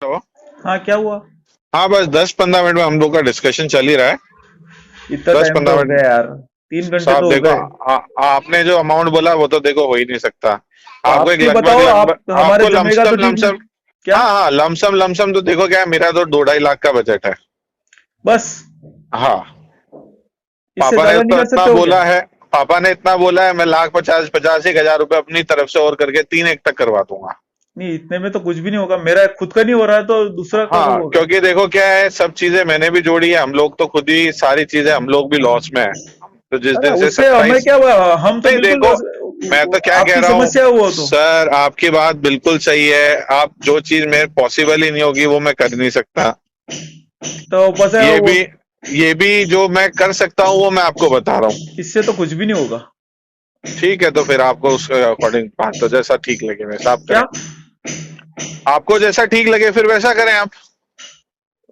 Hello. हाँ, क्या हुआ? हाँ, बस 10-15 मिनट में हम लोग का डिस्कशन चल ही रहा है। इतना दस टाइम तो पंद्रह हो मिनट गया यार। 3 घंटे साहब तो हो देखो, गए। आपने जो अमाउंट बोला वो तो देखो हो ही नहीं सकता। तो आपको आप एक ही लगभग बताओ, आप लगभग हमारे आपको जमेगा तो लमसम ठीक नहीं? लमसम। क्या? हाँ हाँ, लमसम लमसम तो देखो क्या है, मेरा तो 2-2.5 लाख का बजट है। बस? हाँ। इससे पापा ने ज्यादा नहीं तो कर इतना सकते हो क्या? बोला है। पापा ने इतना बोला है, मैं लाख 50-85 हज़ार रुपए अपनी तरफ से और करके 3 एक तक करवा दूंगा। नहीं, इतने में तो कुछ भी नहीं होगा। मेरा खुद का नहीं हो रहा है तो दूसरा का कब हाँ, होगा? क्योंकि देखो क्या है, सब चीजें मैंने भी जोड़ी है, हम लोग तो खुद ही सारी चीजें, हम लोग भी लॉस में है। तो जिस अरे दिन से उससे हमें 27। क्या हुआ? हम तो नहीं बिल्कुल देखो, मैं तो क्या कह आपकी रहा हूँ समस्या है वो तो। सर, आपकी बात बिल्कुल सही है। आप जो चीज मेरे पॉसिबल ही नहीं होगी वो मैं कर नहीं सकता। तो बस है ये वो। भी ये भी जो मैं कर सकता हूँ वो मैं आपको बता रहा हूँ। इससे तो कुछ भी नहीं होगा। ठीक है, तो फिर आपको उसके अकॉर्डिंग बात, तो जैसा ठीक लगे वैसा आप करें। क्या? आपको जैसा ठीक लगे फिर वैसा करें आप।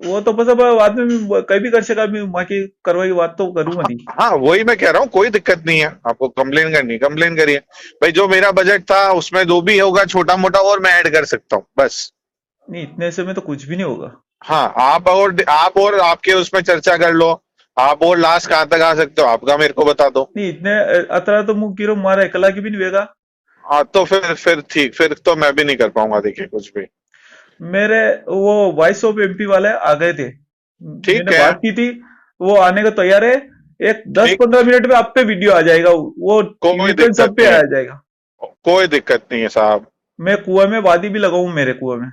वो तो बस अब बाद में कहीं भी कर सका। मैं बाकी कार्रवाई की बात तो करूंगा हाँ नहीं। हाँ, वही मैं कह रहा हूँ, कोई दिक्कत नहीं है। आपको कंप्लेन करनी कंप्लेन करिए। भाई जो मेरा बजट था उसमें जो भी होगा छोटा मोटा और मैं ऐड कर सकता हूँ बस। नहीं, इतने से में तो कुछ भी नहीं होगा। हाँ, आप और आपके उसमें चर्चा कर लो। आप और लास्ट कहाँ तक आ सकते हो आपका मेरे को बता दो। नहीं, इतने अतरा तो मुंह कीरो मारा एकला की भी नहीं वेगा। हाँ, तो फिर ठीक, फिर तो मैं भी नहीं कर पाऊंगा देखिए कुछ भी। मेरे वो वॉइस ऑफ एमपी वाले आ गए थे। मैंने ठीक है। बात की थी। वो आने को तैयार है। एक दस ठीक। पंद्रह मिनट में आप पे वीडियो आ जाएगा। वो कोई वीपीएन दिक्कत सब पे नहीं है। आ जाएगा। कोई दिक्कत नहीं है साहब। मैं कुएं में वादी भी लगाऊं मेरे कुएं में।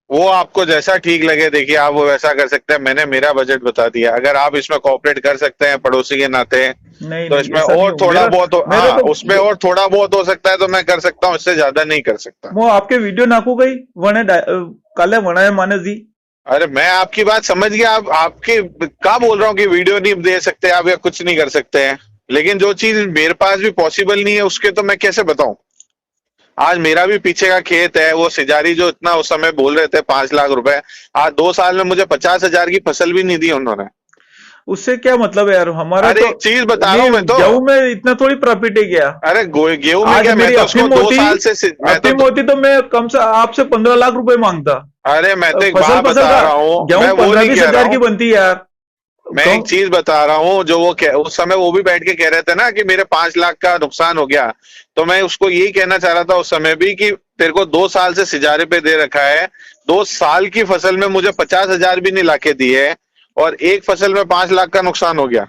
वो आपको जैसा ठीक लगे देखिए, आप वो वैसा कर सकते हैं। मैंने मेरा बजट बता दिया, अगर आप इसमें कोऑपरेट कर सकते हैं पड़ोसी के नाते, नहीं तो नहीं, इसमें ऐसा नहीं और हो थोड़ा मेरा। बहुत मेरा हाँ, तो उसमें और थोड़ा बहुत हो सकता है तो मैं कर सकता हूँ, इससे ज्यादा नहीं कर सकता। वो आपके वीडियो नाकू गई। वने काले वना है माने जी। अरे मैं आपकी बात समझ गया। आप आपकी क्या बोल रहा हूँ कि वीडियो नहीं दे सकते आप या कुछ नहीं कर सकते हैं। लेकिन जो चीज मेरे पास भी पॉसिबल नहीं है उसके तो मैं कैसे बताऊं। आज मेरा भी पीछे का खेत है, वो सिजारी जो इतना उस समय बोल रहे थे 5 लाख रुपए, आज 2 साल में मुझे 50 हज़ार की फसल भी नहीं दी उन्होंने। उससे क्या मतलब है यार? हमारा अरे तो एक चीज बता रहा नहीं। हूं मैं तो। गेहूं में इतना थोड़ी प्रॉफिट है क्या? अरे गेहूं में आज क्या, मैं मेरी तो उसको अफीम दो होती। साल से मैं तो। अफीम होती तो मैं कम से आपसे 15 लाख रुपए मांगता। अरे मैं तो एक फसल बात फसल बता का रहा हूँ, गेहूं मैं वो पंद्रह नहीं बीस कह रहा हजार की हूँ। बनती है यार। मैं एक चीज बता रहा हूँ, जो उस समय वो भी बैठ के कह रहे थे ना कि मेरे 5 लाख का नुकसान हो गया। तो मैं उसको यही कहना चाह रहा था उस समय भी कि तेरे को 2 साल से सिजारे पे दे रखा है। 2 साल की फसल में मुझे 50 हज़ार भी नहीं लाके दिए, और एक फसल में 5 लाख का नुकसान हो गया।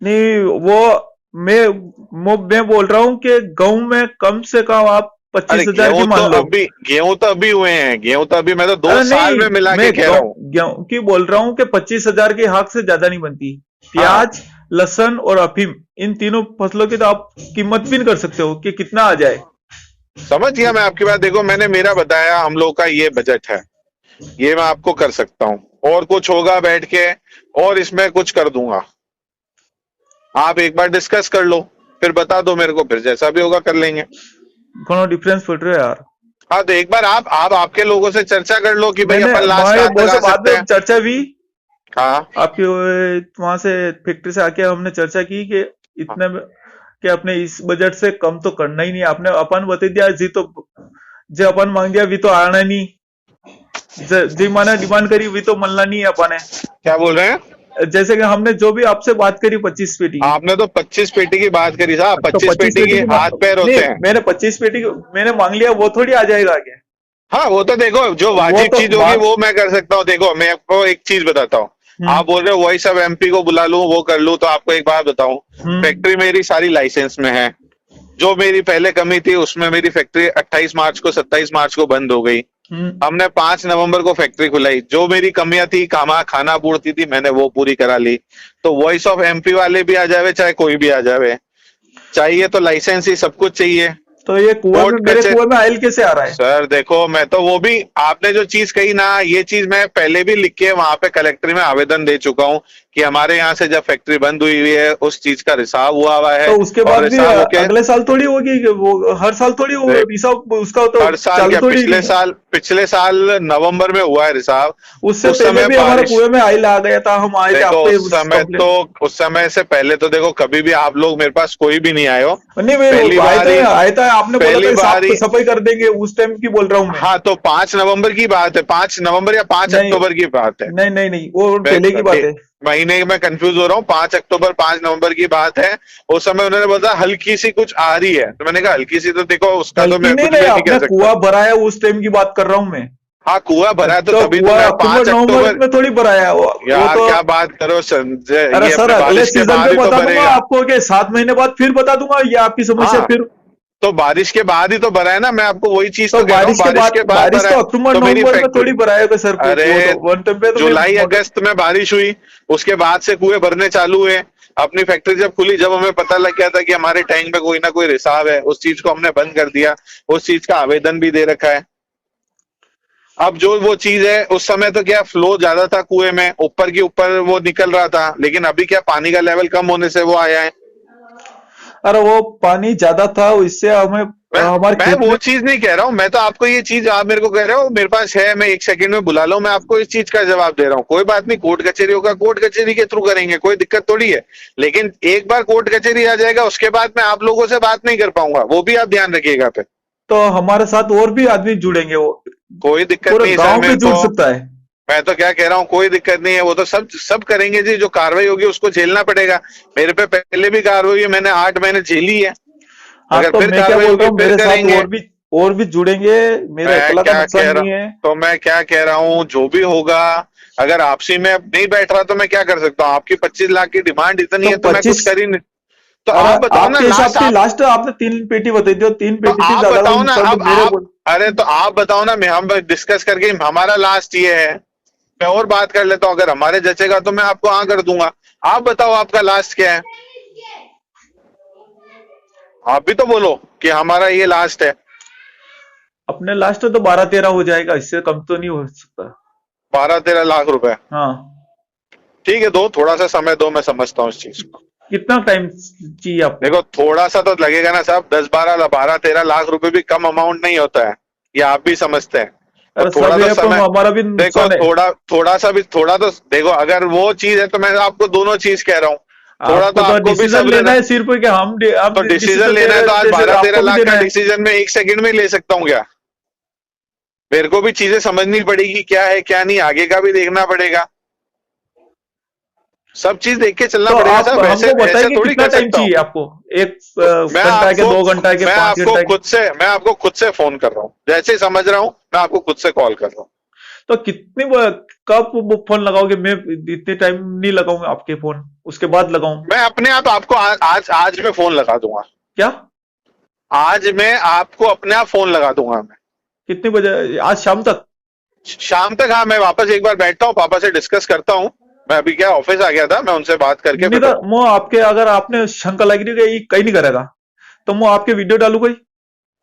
नहीं, वो मैं बोल रहा हूँ कि गाँव में कम से कम आप अरे 25 हजार की मान लो। गेहूं तो अभी हुए हैं, गेहूं तो अभी मैं तो दो अरे साल नहीं, में मिला मैं के कह रहा हूँ। गेहूं की बोल रहा हूँ कि 25 हजार के हक से ज्यादा नहीं बनती। हाँ, प्याज, लहसुन और अफीम, इन तीनों फसलों की तो आप कीमत भी नहीं कर सकते हो कि कितना आ जाए। समझ गया मैं आपकी बात। देखो मैंने मेरा बताया, हम लोग का ये बजट है, ये मैं आपको कर सकता हूँ। और कुछ होगा बैठ के और इसमें कुछ कर दूंगा। आप एक बार डिस्कस कर लो, फिर बता दो मेरे को, फिर जैसा भी होगा कर लेंगे। घणो डिफरेंस पड़ रहा है यार। हाँ, तो एक बार आप आपके लोगों से चर्चा कर लो कि भाई मैंने अपन लास्ट हमारे कहाँ तक बहुत से आ बाद सकते हैं। में चर्चा हुई। हाँ आपके वहां से फैक्ट्री से आके हमने चर्चा की कि हाँ। इतने कि अपने इस बजट से कम तो करना ही नहीं। आपने अपन बता दिया जी तो। जो अपन मांग दिया वी तो आना नहीं। जी माने डिमांड करी वी तो मलना नहीं है अपन ने। क्या बोल रहे हैं। जैसे कि हमने जो भी आपसे बात करी 25 पेटी की। आपने तो 25 पेटी की बात करी साहब, तो 25 पेटी 25 पेटी के की हाथ पैर नहीं, होते हैं। मैंने 25 पेटी मैंने मांग लिया, वो थोड़ी आ जाएगा क्या? हाँ, वो तो देखो जो वो वाजिब तो चीज होगी बात। वो मैं कर सकता हूँ। देखो मैं आपको एक चीज बताता हूँ। हम्म। आप बोल रहे हो वही सब एमपी को बुला लूं वो कर लूं, तो आपको एक बात बताऊं। हम्म। फैक्ट्री मेरी सारी लाइसेंस में है। जो मेरी पहले कमी थी उसमें मेरी फैक्ट्री 28 मार्च को 27 मार्च को बंद हो गई। हम्म। हमने 5 नवंबर को फैक्ट्री खुलाई, जो मेरी कमियां थी, खाना पूर्ति थी, मैंने वो पूरी करा ली। तो वॉइस ऑफ एमपी वाले भी आ जावे चाहे कोई भी आ जावे, चाहिए तो लाइसेंस ही सब कुछ चाहिए। तो ये कुएं में, कोर्ट मेरे कचहरी। कुएं में आयल कैसे आ रहा है? सर देखो, मैं तो वो भी आपने जो चीज कही ना, ये चीज मैं पहले भी लिख के वहां पे कलेक्टर में आवेदन दे चुका हूँ कि हमारे यहाँ से जब फैक्ट्री बंद हुई है उस चीज का रिसाव हुआ है, तो उसके और बाद भी रिसाव होके अगले साल थोड़ी होगी कि वो हर साल थोड़ी होगा देख, रिसाव, उसका तो हर साल चालू क्या, थोड़ी नहीं है। पिछले साल नवंबर में हुआ है रिसाव। उससे उस पहले समय भी हमारे बारिश, कुएं में आइल आ गया था, हम आए थे देखो आप पे उस समय तो, कंप्लेन। उस समय से पहले तो देखो कभी भी आप लोग मेरे पास कोई भी नहीं आए हो। नहीं मैं पहली बार ही, आया था, आपने बोला पहली था बार साफ ही, सफाई कर देंगे, उस टाइम की बोल रहा हूँ मैं। हाँ तो 5 नवंबर की बात है, 5 नवंबर या 5 अक्टूबर की बात है। नहीं नहीं नहीं, वो मैं पहले की बात है। महीने में कंफ्यूज हो रहा हूँ, 5 अक्टूबर 5 नवंबर की बात है। उस समय उन्होंने बोला हल्की सी कुछ आ रही है, तो मैंने कहा हल्की सी, तो देखो उसका तो हल्की मैं नहीं कुछ नहीं, भी नहीं कह आपने सकता। कुआं भराया उस टाइम की बात कर रहा हूँ मैं। हाँ कुआं भरा है, तो तो तभी तो कुआं मैं अक्टूबर पांच नवंबर अक्टूबर में थोड़ी भराया, वो यार तो। क्या बात करो संजय, अरे ये सर अपने अगले बारिश के सीजन बाद पे ही तो बता दूंगा भरेगा। आपको, कि 7 महीने बाद फिर बता दूंगा, ये आपकी समस्या हाँ फिर। तो बारिश के बाद ही तो भरा है ना, मैं आपको वही चीज तो तो कह रहा हूँ, बारिश के बाद बारिश भरा तो है। अक्टूबर तो मेरी नवंबर में फैक्ट्री, थोड़ी भराएगा सर, अरे वो तो वन टाइम पे तो मैं जुलाई मगर। अगस्त में बारिश हुई, उसके बाद से कुएं भरने चालू हुए। अपनी फैक्ट्री जब खुली, जब हमें पता लग गया था कि हमारे टैंक में कोई ना कोई रिसाव है, उस चीज को हमने बंद कर दिया। उस चीज का आवेदन भी दे रखा है। अब जो वो चीज है, उस समय तो क्या फ्लो ज्यादा था कुएं में, ऊपर की ऊपर वो निकल रहा था, लेकिन अभी क्या पानी का लेवल कम होने से वो आया है। अरे वो पानी ज्यादा था, इससे हमें मैं हमारे मैं खेत वो में। चीज नहीं कह रहा हूँ, मैं तो आपको ये चीज आप मेरे को कह रहे हो मेरे पास है, मैं 1 सेकंड में बुला लो, मैं आपको इस चीज का जवाब दे रहा हूँ। कोई बात नहीं, कोर्ट कचहरी होगा, कोर्ट कचहरी के थ्रू करेंगे, कोई दिक्कत थोड़ी है। लेकिन एक बार कोर्ट कचहरी आ जाएगा, उसके बाद मैं आप लोगों से बात नहीं कर पाऊंगा, वो भी आप ध्यान रखिएगा पे। तो हमारे साथ और भी आदमी जुड़ेंगे, वो कोई दिक्कत पूरे नहीं सर गांव भी मेरे जुड़ को। सकता है। मैं तो क्या कह रहा हूँ, कोई दिक्कत नहीं है, वो तो सब सब करेंगे जी, जो कार्रवाई होगी उसको झेलना पड़ेगा। मेरे पे पहले भी कार्रवाई हुई है, मैंने 8 महीने झेली है। हाँ अगर तो फिर मैं क्या कार्रवाई बोल रहा होगी हूँ, फिर मेरे साथ करेंगे। और भी जुड़ेंगे, मेरा मैं अकेला का क्या नुकसान कह रहा नहीं है। तो मैं क्या कह रहा हूँ, जो भी होगा, अगर आपसी में अब नहीं बैठ रहा तो मैं क्या कर सकता हूँ। आपकी 25 लाख की डिमांड इतनी तो है तो मैं कुछ 25। कर ही नहीं। तो अरे आप बताओ ना आपके हिसाब लास्ट से आप, लास्ट आपने 3 पेटी बताई थी, और 3 पेटी थी, आप ज्यादा का बताओ ना नुकसान तो अब मेरे आप, बोल। अरे तो आप बताओ ना, मैं हम डिस्कस करके हमारा लास्ट ये है। मैं और बात कर लेता हूँ, अगर हमारे जचेगा तो मैं आपको हाँ कर दूंगा। आप बताओ आपका लास्ट क्या है। आप भी तो बोलो कि हमारा ये लास्ट है। अपने लास्ट तो 12-13 हो जाएगा, इससे कम तो नहीं हो सकता। 12-13 लाख रुपए। हाँ। ठीक है, दो थोड़ा सा समय दो, मैं समझता हूँ इस चीज को। कितना टाइम चाहिए आपको? देखो थोड़ा सा तो लगेगा ना साहब, 10-12 12-13 लाख रुपए भी कम अमाउंट नहीं होता है, ये आप भी समझते हैं। तो अरे थोड़ा सब तो है, पर समय, हमारा भी देखो नुकसान है। थोड़ा थोड़ा सा भी, थोड़ा तो देखो, अगर वो चीज है तो मैं आपको दोनों चीज कह रहा हूँ। थोड़ा तो आपको तो आपको भी डिसीजन सब्र लेना ना। है सिर्फ, कि हम तो डिसीजन डिसीजन ले लेना है रहे तो हैं, आज जैसे बारह तेरह आपको भी लाख का देना है। डिसीजन में 1 सेकंड में ले सकता हूँ क्या। मेरे को भी चीजें समझनी पड़ेगी, क्या है क्या नहीं, आगे का भी देखना पड़ेगा। सब चीज देख के चलना तो पड़ेगा आप साहब, ऐसे हमको बताइए ऐसे कि थोड़ी कितना कर टाइम सकता हूँ। चाहिए आपको, एक मैं घंटा के, आपको 2 घंटा के, मैं 5 घंटा के? मैं आपको खुद से फोन कर रहा हूँ, जैसे ही समझ रहा हूँ मैं आपको खुद से कॉल कर रहा हूँ। तो कब वो फोन लगाओगे? मैं इतने टाइम नहीं लगाऊंगा आपके फोन, उसके बाद लगाऊं? मैं अपने आप आपको आज आज मैं फोन लगा दूंगा। क्या? आज मैं आपको अपने आप फोन लगा दूंगा मैं। कितने बजे, आज शाम तक? शाम तक, हाँ मैं वापस एक बार बैठता हूँ, पापा से डिस्कस करता हूँ। मैं अभी क्या ऑफिस आ गया था, मैं उनसे बात करके नहीं फिर तो बताऊँ। मैं आपके, अगर आपने शंका लगी रही ये कहीं नहीं करेगा, तो मैं आपके वीडियो डालूंगा ही।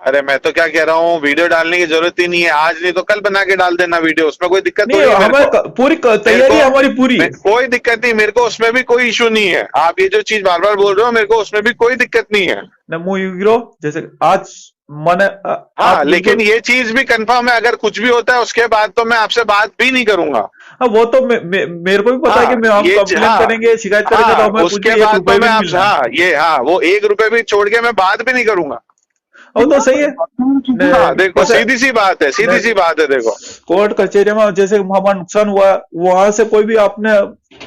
अरे मैं तो क्या कह रहा हूँ, वीडियो डालने की जरूरत ही नहीं है, आज नहीं तो कल बना के डाल देना वीडियो, उसमें कोई दिक्कत नहीं थोड़ी है मेरे हमारे को। पूरी मेरे तैयारी को है हमारी पूरी। कोई दिक्कत नहीं, मेरे को उसमें भी कोई इशू नहीं है। आप ये जो चीज बार बार बोल रहे हो, मेरे को उसमें भी कोई दिक्कत नहीं है। नमो यूरो, जैसे आज मैंने हाँ आप लेकिन बिल्कुल। ये चीज भी कंफर्म है, अगर कुछ भी होता है उसके बाद तो मैं आपसे बात भी नहीं करूंगा। हाँ वो तो मेरे को भी पता है कि हाँ हम ये कंप्लेन हाँ, करेंगे, शिकायत करेंगे, तो हाँ हमें कुछ उसके भी एक बाद तो रुपए भी मैं नहीं आपसे, मिलना। हाँ ये, हाँ वो 1 रुपए भी छोड़ के मैं बात भी नहीं करूंगा। वो तो सही है। हाँ देखो जैसे सीधी सी बात है, सीधी सी बात है, देखो। कोर्ट कचहरी में जैसे हमारा नुकसान हुआ, वहां से कोई भी आपने,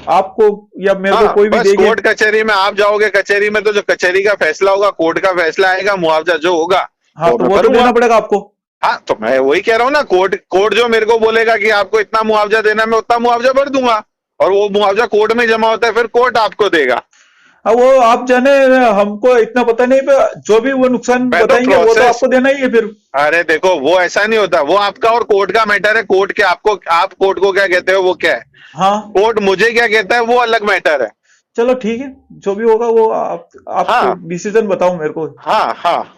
आपको या मेरे को हाँ कोई भी बस देंगे। कोर्ट कचहरी में आप जाओगे, कचहरी में तो जो कचहरी का फैसला होगा, कोर्ट का फैसला आएगा, मुआवजा जो होगा हाँ वो तो मैं वो तो भरूंगा। देना पड़ेगा आपको। हाँ तो मैं वही कह रहा हूँ ना, कोर्ट कोर्ट जो मेरे को बोलेगा कि आपको इतना मुआवजा देना है, मैं उतना मुआवजा भर दूंगा। और वो मुआवजा कोर्ट में जमा होता है, फिर कोर्ट आपको देगा। हाँ वो आप जाने, हमको इतना पता नहीं, पर जो भी वो नुकसान मैं तो बताएंगे वो तो प्रोसेस, आपको देना ही है फिर। अरे देखो वो ऐसा नहीं होता, वो आपका और कोर्ट का मैटर है। कोर्ट के आपको, आप कोर्ट को क्या कहते हो वो क्या है, हाँ कोर्ट मुझे क्या कहता है वो अलग मैटर है। चलो ठीक है, जो भी होगा वो आप हाँ डिसीजन बताओ मेरे को। हाँ हाँ